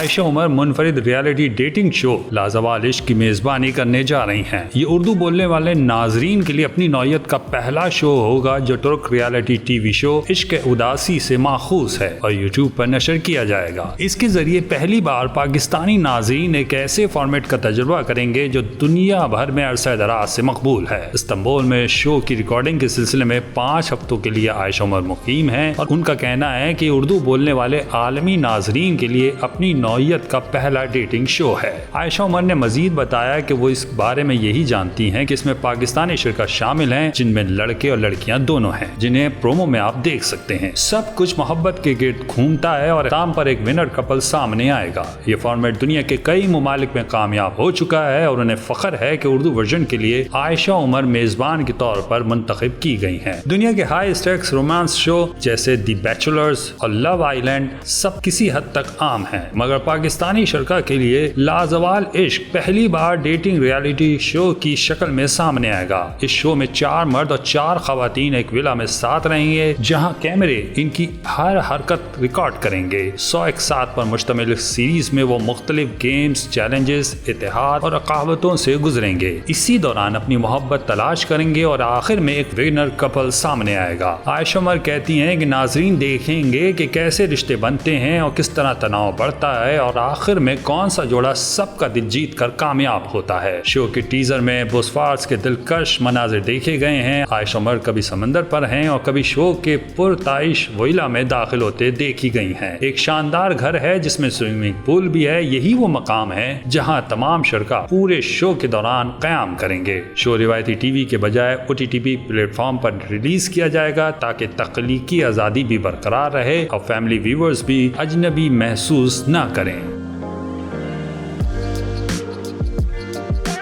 عائشہ عمر منفرد reality dating شو لازوال عشق کی میزبانی کرنے جا رہی ہیں۔ یہ اردو بولنے والے ناظرین کے لیے اپنی نوعیت کا پہلا شو ہوگا جو ترک ریالٹی ٹی وی شو عشق اداسی سے ماخوذ ہے اور یوٹیوب پر نشر کیا جائے گا۔ اس کے ذریعے پہلی بار پاکستانی ناظرین ایک ایسے فارمیٹ کا تجربہ کریں گے جو دنیا بھر میں عرصہ دراز سے مقبول ہے۔ استنبول میں شو کی ریکارڈنگ کے سلسلے میں 5 ہفتوں کے لیے عائشہ عمر مقیم ہیں اور ان کا کہنا ہے کہ اردو بولنے والے عالمی ناظرین کے لیے اپنی نوعیت کا پہلا ڈیٹنگ شو ہے۔ عائشہ عمر نے مزید بتایا کہ وہ اس بارے میں یہی جانتی ہیں کہ اس میں پاکستانی شرکاء شامل ہیں جن میں لڑکے اور لڑکیاں دونوں ہیں، جنہیں پرومو میں آپ دیکھ سکتے ہیں۔ سب کچھ محبت کے گرد گھومتا ہے اور اختتام پر ایک ونر کپل سامنے آئے گا۔ یہ فارمیٹ دنیا کے کئی ممالک میں کامیاب ہو چکا ہے اور انہیں فخر ہے کہ اردو ورژن کے لیے عائشہ عمر میزبان کے طور پر منتخب کی گئی ہیں۔ دنیا کے ہائی اسٹیکس رومانس شو جیسے دی بیچلرز اور لو آئی لینڈ سب کسی حد تک عام ہیں، مگر پاکستانی شرکاء کے لیے لازوال عشق پہلی بار ڈیٹنگ ریالٹی شو کی شکل میں سامنے آئے گا۔ اس شو میں 4 مرد اور 4 خواتین ایک ولا میں ساتھ رہیں گے جہاں کیمرے ان کی ہر حرکت ریکارڈ کریں گے۔ 100 ایک ساتھ پر مشتمل سیریز میں وہ مختلف گیمز، چیلنجز، اتحاد اور رقابتوں سے گزریں گے۔ اسی دوران اپنی محبت تلاش کریں گے اور آخر میں ایک ونر کپل سامنے آئے گا۔ عائشہ عمر کہتی ہیں کہ ناظرین دیکھیں گے کہ کیسے رشتے بنتے ہیں اور کس طرح تناؤ بڑھتا ہے اور آخر میں کون سا جوڑا سب کا دل جیت کر کامیاب ہوتا ہے۔ شو کے ٹیزر میں بوسفارس کے دلکش مناظر دیکھے گئے ہیں۔ عائشہ عمر کبھی سمندر پر ہیں اور کبھی شو کے پرتعیش ویلا میں داخل ہوتے دیکھی گئی ہیں۔ ایک شاندار گھر ہے جس میں سوئمنگ پول بھی ہے۔ یہی وہ مقام ہے جہاں تمام شرکاء پورے شو کے دوران قیام کریں گے۔ شو روایتی ٹی وی کے بجائے OTT پلیٹ فارم پر ریلیز کیا جائے گا تاکہ تخلیقی آزادی بھی برقرار رہے اور فیملی ویورز بھی اجنبی محسوس نہ کریں۔